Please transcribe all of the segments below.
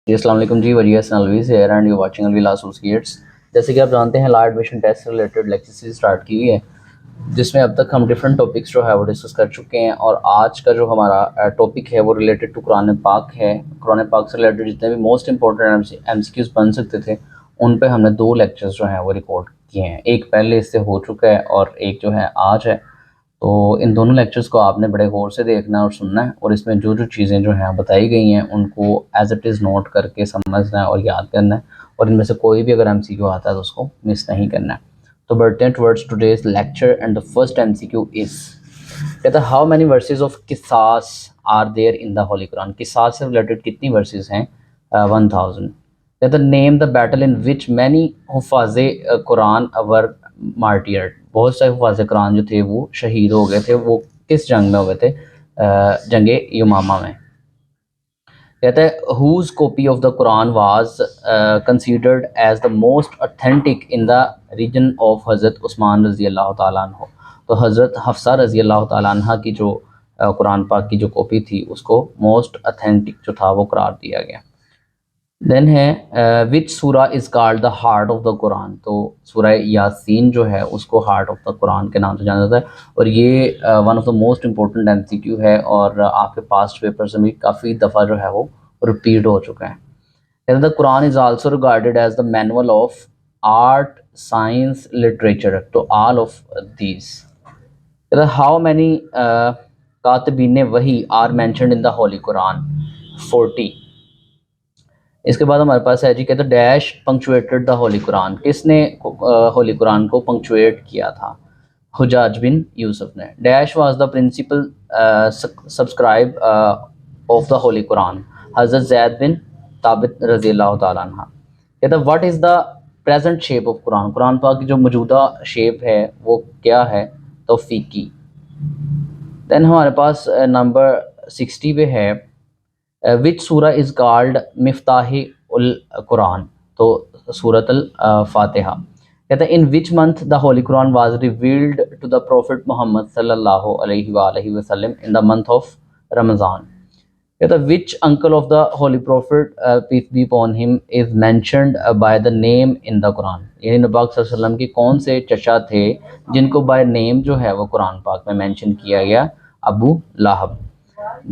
جی السلام علیکم جی وریس نلوی سے اینڈ یو واچنگ الویلا ایسوسیٹس. جیسے کہ آپ جانتے ہیں لا ایڈمیشن ٹیسٹ سے ریلیٹڈ لیکچر سیریز اسٹارٹ کی ہوئی ہے جس میں اب تک ہم ڈفرینٹ ٹاپکس جو ہے وہ ڈسکس کر چکے ہیں. اور آج کا جو ہمارا ٹاپک ہے وہ ریلیٹڈ ٹو قرآن پاک ہے. قرآن پاک سے ریلیٹڈ جتنے بھی most important M C Qs بن سکتے تھے ان پہ ہم نے 2 لیکچرز جو ہیں وہ ریکارڈ کیے ہیں. ایک پہلے اس سے ہو چکا ہے اور ایک جو ہے آج ہے. تو ان دونوں لیکچرز کو آپ نے بڑے غور سے دیکھنا اور سننا ہے اور اس میں جو جو چیزیں جو ہیں بتائی گئی ہیں ان کو ایز اٹ از نوٹ کر کے سمجھنا ہے اور یاد کرنا ہے. اور ان میں سے کوئی بھی اگر ایم سی کیو آتا ہے تو اس کو مس نہیں کرنا ہے. تو بڑھتے ہیں towards today's lecture and the first M C Q is کہتا ہے ہاؤ مینی ورسز آف قصاص are there in the holy Quran. قصاص سے ریلیٹڈ کتنی ورسز ہیں؟ 1000. کہتا ہے نیم the battle in which many حفاظ قرآن ور مارٹیئرڈ. بہت سے حفاظ قرآن جو تھے وہ شہید ہو گئے تھے. وہ کس جنگ میں ہو گئے تھے؟ جنگ یمامہ میں. کہتا ہے whose copy of the Quran was considered as the most authentic in the region of حضرت عثمان رضی اللہ تعالیٰ عنہ. تو حضرت حفصہ رضی اللہ تعالیٰ عنہ کی جو قرآن پاک کی جو کاپی تھی اس کو موسٹ اتھینٹک جو تھا وہ قرار دیا گیا. دین ہے which surah is called the heart of the Quran. تو سورہ یاسین جو ہے اس کو ہارٹ آف دا قرآن کے نام سے جانا جاتا ہے. اور یہ one of the most important M C Q ہے اور آپ کے پاسٹ پیپرز میں کافی دفعہ جو ہے وہ ریپیٹ ہو چکا ہے. The Quran is also regarded as the manual of art science literature to all of these. How many کاتبین وحی are mentioned in the holy Quran? 40. اس کے بعد ہمارے پاس ہے جی کہتے ہیں ڈیش پنکچویٹڈ دا ہولی قرآن. کس نے ہولی قرآن کو پنکچویٹ کیا تھا؟ حجاج بن یوسف نے. Dash was the principal subscribe of the holy Quran? حضرت زید بن ثابت رضی اللہ تعالیٰ عنہ. کہتا ہے what is the present shape of Quran? قرآن پاک کی جو موجودہ شیپ ہے وہ کیا ہے؟ توفیقی. دین ہمارے پاس نمبر 60 پہ ہے وچ سورہ از کالڈ مفتاح القرآن؟ تو سورۃ الفاتحہ. کہتا ہے in which month the holy Quran was revealed to the prophet Muhammad صلی اللہ علیہ وآلہ وسلم ان دا منتھ آف رمضان. کہتا ہے which uncle of the holy prophet peace be upon him is mentioned by the نیم ان دا قرآن؟ یعنی نبی پاک صلی اللہ علیہ وسلم کے کون سے چچا تھے جن کو بائی نیم جو ہے وہ قرآن پاک میں مینشن کیا گیا؟ ابو لہب.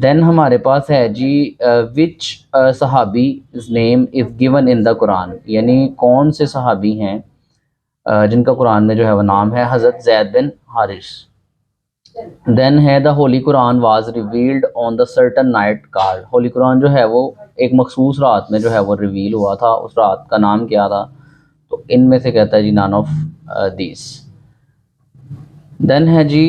دین ہمارے پاس ہے جی وچ صحابی نیم از گیون ان دا قرآن؟ یعنی کون سے صحابی ہیں جن کا قرآن میں جو ہے وہ نام ہے؟ حضرت زید بن حارث. دین ہے the holy Quran was revealed on the certain night کارڈ. ہولی قرآن جو ہے وہ ایک مخصوص رات میں جو ہے وہ ریویل ہوا تھا. اس رات کا نام کیا تھا؟ تو ان میں سے کہتا ہے جی نان آف دیس. دین ہے جی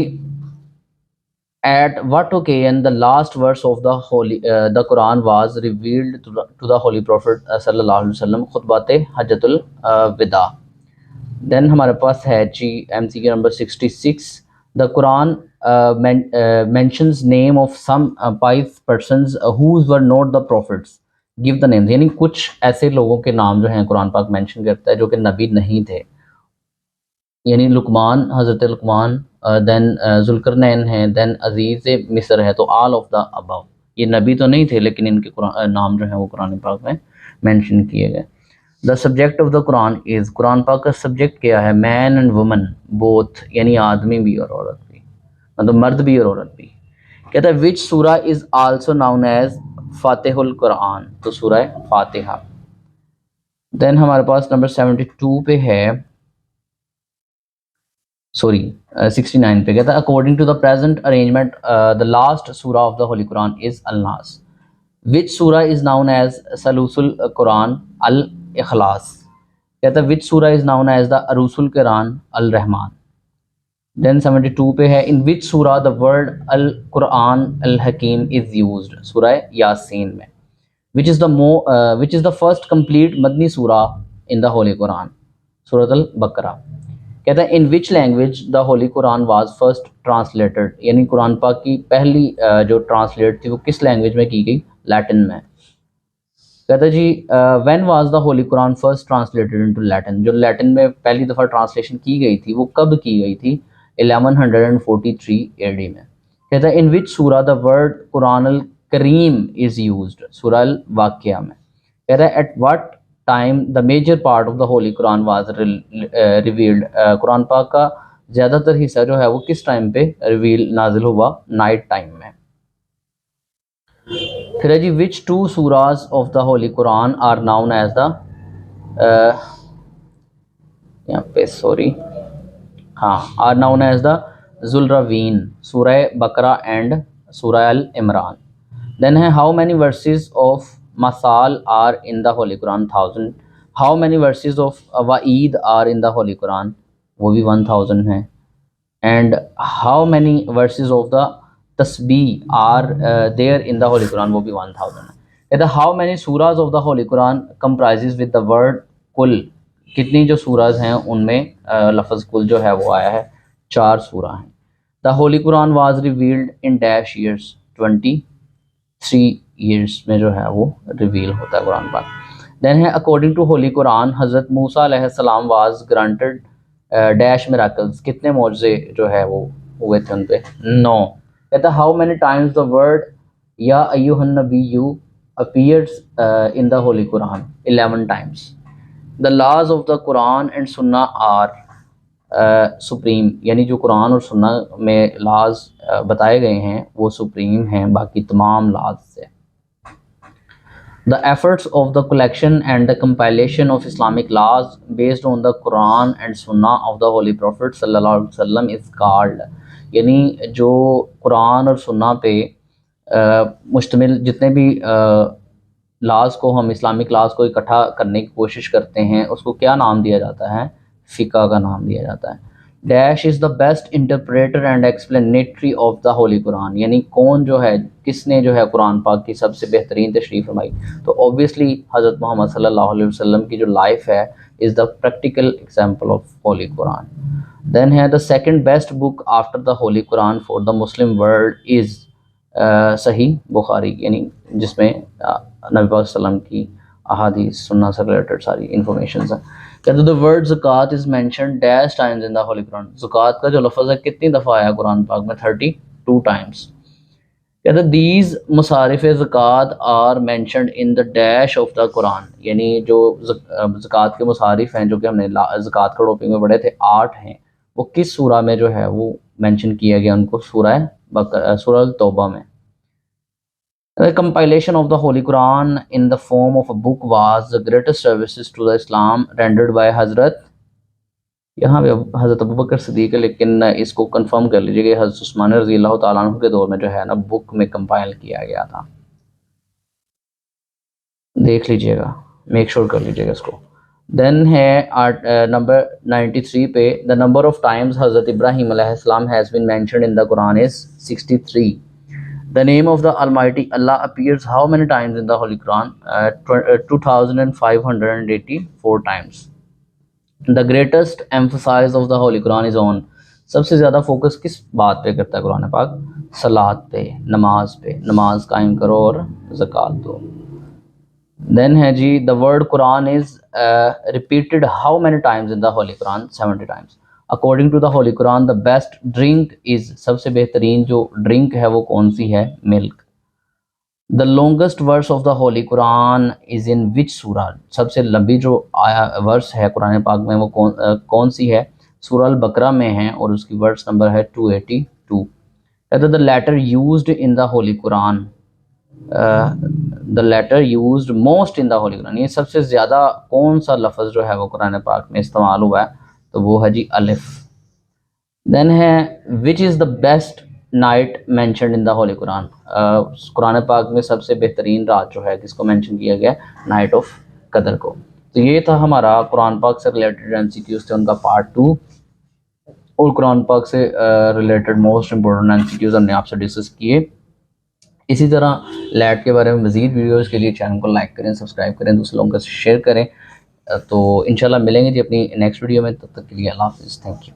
at what occasion the last verse of the holy the Quran was revealed to the holy prophet صلی اللہ علیہ وسلم؟ خطبات حجۃ الوداع. دین ہمارے پاس ہے جی ایم سی کے number 66 the Quran mentions name of some 5 persons whose were not the prophets. Give the name. یعنی کچھ ایسے لوگوں کے نام جو ہیں قرآن پاک مینشن کرتا ہے جو کہ نبی نہیں تھے. یعنی لقمان، حضرت لقمان، دین ذوالقرنین ہیں، دین عزیز مصر ہے. تو آل آف دا ابو یہ نبی تو نہیں تھے لیکن ان کے نام جو ہیں وہ قرآن پاک میں مینشن کیے گئے. The subject of the Quran از قرآن پاک کا سبجیکٹ کیا ہے؟ مین اینڈ وومن بوتھ. یعنی آدمی بھی اور عورت بھی، مطلب مرد بھی اور عورت بھی. کہتا ہے which surah is also noun as فاتح القرآن؟ تو سورہ فاتحہ. دین ہمارے پاس نمبر 72 پہ ہے 69 پہ کہتا ہے according to the present arrangement the last سورہ of the holy Quran is الناس. وچ سورہ از ناؤن ایز سلوس القرآن؟ الاخلاص. کہتا ہے which surah is noun as دا عروس القرآن؟ الرحمن. دین 72 پہ ہے ان وچ سورہ دا ورڈ القرآن الحکیم از یوزڈ؟ سورہ یاسین میں. وچ از دا فرسٹ کمپلیٹ مدنی سورہ ان دا ہولی قرآن؟ سورۃ البقرہ. کہتا ہے in which language the holy Quran was first translated? یعنی قرآن پاک کی پہلی جو ٹرانسلیٹ تھی وہ کس لینگویج میں کی گئی؟ لیٹن میں. کہتا ہے جی when was the holy Quran first translated into Latin? جو لیٹن میں پہلی دفعہ ٹرانسلیشن کی گئی تھی وہ کب کی گئی تھی؟ 1143 AD میں. کہتا ہے ان وچ سورہ دا ورڈ قرآن الکریم از یوزڈ؟ سورہ الواقعہ میں. کہہ رہا ہے at what time the major part of the holy Quran was revealed, قرآن پاک کا زیادہ تر حصہ جو ہے وہ کس ٹائم پہ ریویل نازل ہوا؟ نائٹ ٹائم میں۔ پھر ہے جی which two surahs of the holy Quran are known as the, یہاں پہ سوری، ہاں، آر ناؤن ایز دا ذوالروین، surah Baqarah and surah Al Imran. Then ہے ہاؤ مینی ورسز آف مثال are in the holy Quran? 1000۔ How many verses of وعید are in the holy Quran? وہ بھی 1000 ہیں۔ And how many verses of the تسبیح are there in the holy Quran? وہ بھی 1000 ہیں۔ کہتا ہے how many surahs of the holy Quran comprises with the word Qul? کتنی جو سوراز ہیں ان میں لفظ کل جو ہے وہ آیا ہے، 4 سورہ ہیں۔ The holy Quran was revealed in dash years? 23 years میں جو ہے وہ ریویل ہوتا ہے قرآن پاک۔ دین ہے اکارڈنگ ٹو ہولی قرآن حضرت موسیٰ علیہ السلام واز گرانٹڈ ڈیش میراکلز؟ کتنے معجزے جو ہے وہ ہوئے تھے ان پہ؟ 9۔ کہتا ہے how many times the word یا ایھا النبی appears in the holy Quran? 11 times. The laws of the Quran and Sunnah are supreme, یعنی جو قرآن اور سنہ میں لاز بتائے گئے ہیں وہ سپریم ہیں باقی تمام لاز سے۔ The efforts of the collection and the compilation of Islamic laws based on the Quran and سنہ آف دا ہولی پروفٹ صلی اللہ علیہ وسلم از کالڈ، یعنی جو قرآن اور سنہ پہ مشتمل جتنے بھی لاز کو ہم اسلامک لاز کو اکٹھا کرنے کی کوشش کرتے ہیں اس کو کیا نام دیا جاتا ہے؟ فقہ کا نام دیا جاتا ہے۔ Dash is the best interpreter and explanatory of the holy Quran, یعنی کون جو ہے، کس نے جو ہے قرآن پاک کی سب سے بہترین تشریح فرمائی؟ تو اوبویسلی حضرت محمد صلی اللہ علیہ وسلم کی جو لائف ہے is the practical example of holy Quran. Then ہے the second best book after the holy Quran for the Muslim world is Sahih Bukhari, یعنی جس میں نبی پاک صلی اللہ علیہ وسلم کی احادیث سنہ سے ریلیٹڈ ساری انفارمیشنز ہیں۔ کہتے ہیں the word زکوٰۃ is mentioned dash times in the holy Quran، زکوٰۃ کا جو لفظ ہے کتنی دفعہ آیا قرآن پاک میں؟ 32 times۔ کہتے ہیں these مصارف زکوٰۃ are mentioned in the dash of the Quran، یعنی جو زکوٰۃ کے مصارف ہیں جو کہ ہم نے زکوٰۃ کا ٹاپک میں پڑھے تھے 8 ہیں، وہ کس سورہ میں جو ہے وہ مینشن کیا گیا ان کو؟ سورہ التوبہ میں۔ The compilation of the Holy Quran in the form of a book was the greatest services to the Islam rendered by حضرت، یہاں پہ حضرت ابوبکر صدیق ہے لیکن اس کو کنفرم کر لیجیے کہ حضرت عثمان رضی اللہ تعالیٰ عنہ کے دور میں جو ہے نا بک میں کمپائل کیا گیا تھا، دیکھ لیجیے گا، میک شور کر لیجیے گا اس کو۔ دین ہے نمبر 93 پہ the number of times حضرت ابراہیم علیہ السلام has been mentioned in the Quran is 63۔ The name of the Almighty Allah appears how many times in the Holy Quran? 2584 times. The greatest emphasis of the Holy Quran is on، سب سے زیادہ focus کس بات پہ کرتا ہے قرآن پاک؟ صلاۃ پہ، نماز پہ، نماز قائم کرو اور زکوٰۃ دو۔ دین ہے جی the word Quran is repeated how many times in the Holy Quran؟ 70 times۔ According to the holy Quran the best drink is, سب سے بہترین جو ڈرنک ہے وہ کون سی ہے؟ Milk. The longest verse of the holy Quran is in which surah? سب سے لمبی جو ورس ہے قرآن پاک میں وہ کون سی ہے؟ سورہ البقرہ میں ہے اور اس کی ورس نمبر ہے 282۔ کہتے the letter used in the holy Quran, the letter used most in the holy Quran, یہ سب سے زیادہ کون سا لفظ جو ہے وہ قرآن پاک میں استعمال ہوا ہے؟ تو وہ ہے جی الف۔ دین ہے which is the best night mentioned in the holy Quran? قرآن پاک میں سب سے بہترین رات جو ہے کس کو مینشن کیا گیا؟ نائٹ آف قدر کو۔ تو یہ تھا ہمارا قرآن پاک سے ریلیٹڈ MCQs تھے ان کا پارٹ 2، اور قرآن پاک سے ریلیٹڈ موسٹ امپورٹنٹ MCQs ہم نے آپ سے ڈسکس کیے۔ اسی طرح لیٹ کے بارے میں مزید ویڈیوز کے لیے چینل کو لائک کریں، سبسکرائب کریں، دوسرے لوگوں کو شیئر کریں۔ تو انشاءاللہ ملیں گے جی اپنی نیکسٹ ویڈیو میں، تب تک کے لیے اللہ حافظ، تھینک یو۔